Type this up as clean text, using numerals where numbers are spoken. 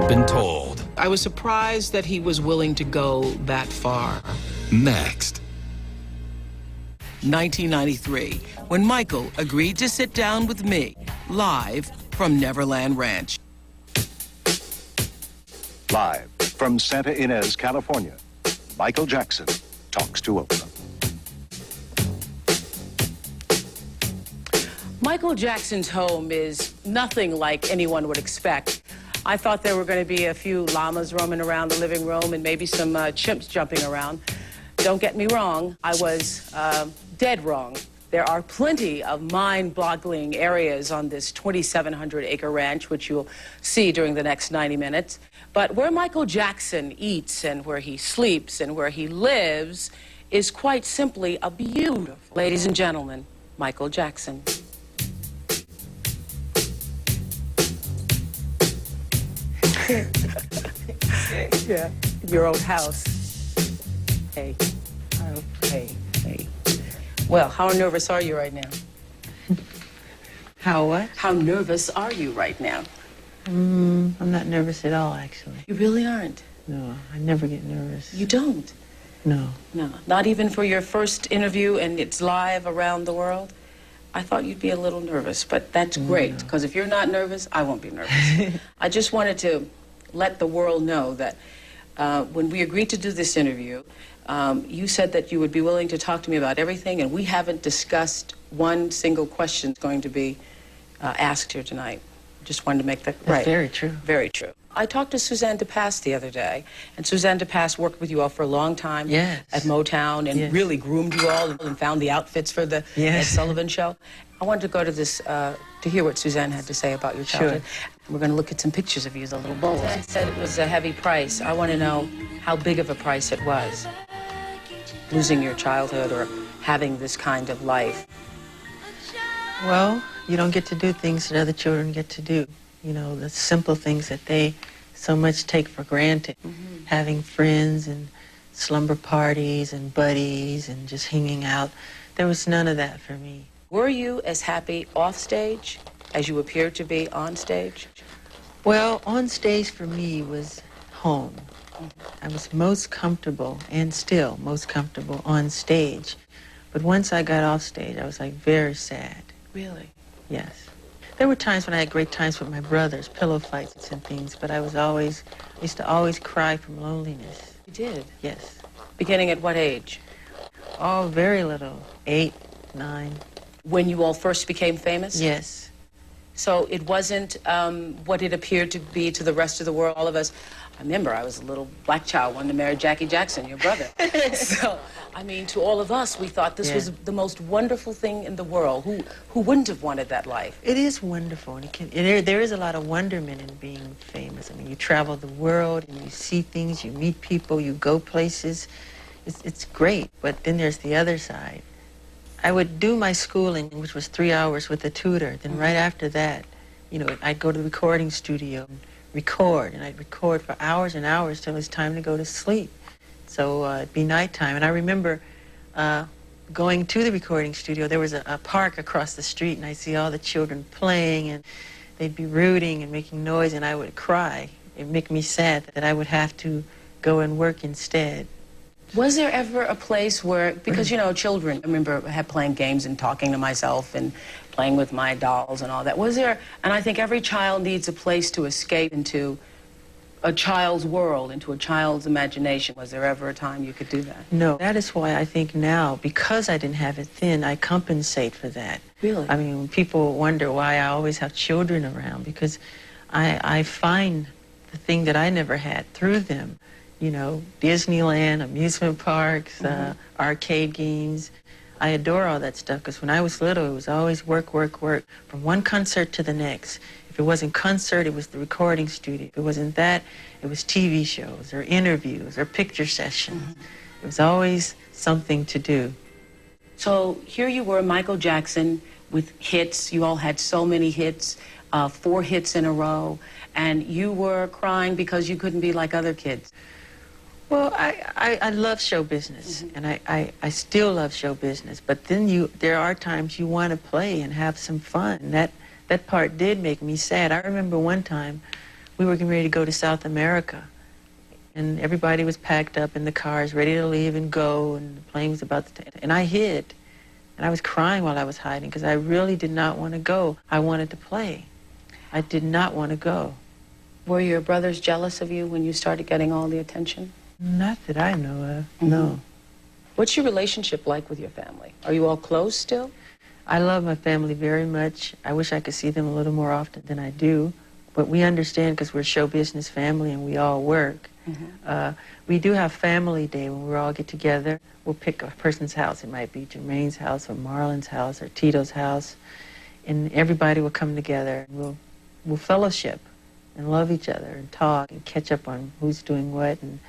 hasn't been told. I was surprised that he was willing to go that far. Next. 1993, when Michael agreed to sit down with me, live from Neverland Ranch. Live from Santa Ynez, California, Michael Jackson talks to Oprah. Michael Jackson's home is nothing like anyone would expect. I thought there were going to be a few llamas roaming around the living room and maybe some chimps jumping around. Don't get me wrong, I was dead wrong. There are plenty of mind-boggling areas on this 2,700-acre ranch, which you'll see during the next 90 minutes. But where Michael Jackson eats and where he sleeps and where he lives is quite simply a beautiful, ladies and gentlemen, Michael Jackson. Yeah, your old house. Hey, oh, hey. Well, how nervous are you right now? How what? How nervous are you right now? I'm not nervous at all, actually. You really aren't? No, I never get nervous. You don't? No. No, not even for your first interview and it's live around the world? I thought you'd be a little nervous, but that's great, because if you're not nervous, I won't be nervous. I just wanted to let the world know that when we agreed to do this interview, you said that you would be willing to talk to me about everything, and we haven't discussed one single question going to be asked here tonight. Just wanted to make that right. That's very true. Very true. I talked to Suzanne DePass the other day, and Suzanne DePass worked with you all for a long time at Motown and really groomed you all and found the outfits for the Ed Sullivan Show. I wanted to go to this to hear what Suzanne had to say about your childhood. Sure. We're going to look at some pictures of you as a little boy. She said it was a heavy price. I want to know how big of a price it was, losing your childhood or having this kind of life. Well, you don't get to do things that other children get to do. You know, the simple things that they so much take for granted. Having friends and slumber parties and buddies and just hanging out. There was none of that for me. Were you as happy off stage as you appeared to be on stage? Well, on stage for me was home. I was most comfortable, and still most comfortable, on stage. But once I got off stage, I was like very sad. Really? Yes. There were times when I had great times with my brothers, pillow fights and things, but I used to always cry from loneliness. You did? Yes. Beginning at what age? Oh, very little. 8, 9. When you all first became famous? Yes. So it wasn't what it appeared to be to the rest of the world, all of us. I remember I was a little black child, wanted to marry Jackie Jackson, your brother. So, I mean, to all of us, we thought this was the most wonderful thing in the world. Who wouldn't have wanted that life? It is wonderful, and there is a lot of wonderment in being famous. I mean, you travel the world, and you see things, you meet people, you go places. It's great, but then there's the other side. I would do my schooling, which was 3 hours with a tutor. Then right after that, you know, I'd go to the recording studio and record, and I'd record for hours and hours till it was time to go to sleep. So it'd be nighttime. And I remember going to the recording studio. There was a park across the street, and I'd see all the children playing, and they'd be rooting and making noise, and I would cry. It'd make me sad that I would have to go and work instead. Was there ever a place where, because, you know, children, I remember playing games and talking to myself and playing with my dolls and all that. Was there, and I think every child needs a place to escape into a child's world, into a child's imagination. Was there ever a time you could do that? No. That is why I think now, because I didn't have it then, I compensate for that. Really? I mean, people wonder why I always have children around, because I find the thing that I never had through them. You know, Disneyland, amusement parks, arcade games. I adore all that stuff, because when I was little, it was always work, work, work, from one concert to the next. If it wasn't concert, it was the recording studio. If it wasn't that, it was TV shows or interviews or picture sessions. It was always something to do. So here you were, Michael Jackson, with hits. You all had so many hits, 4 hits in a row, and you were crying because you couldn't be like other kids. Well, I love show business, and I still love show business, but then there are times you want to play and have some fun, and that part did make me sad. I remember one time We were getting ready to go to South America, and everybody was packed up in the cars, ready to leave and go, and the plane was about to take. And I hid, and I was crying while I was hiding because I really did not want to go. I wanted to play. I did not want to go. Were your brothers jealous of you when you started getting all the attention? Not that I know of, no. What's your relationship like with your family? Are you all close still? I love my family very much. I wish I could see them a little more often than I do. But we understand because we're a show business family and we all work. We do have family day when we all get together. We'll pick a person's house. It might be Jermaine's house or Marlon's house or Tito's house. And everybody will come together. And we'll fellowship and love each other and talk and catch up on who's doing what. And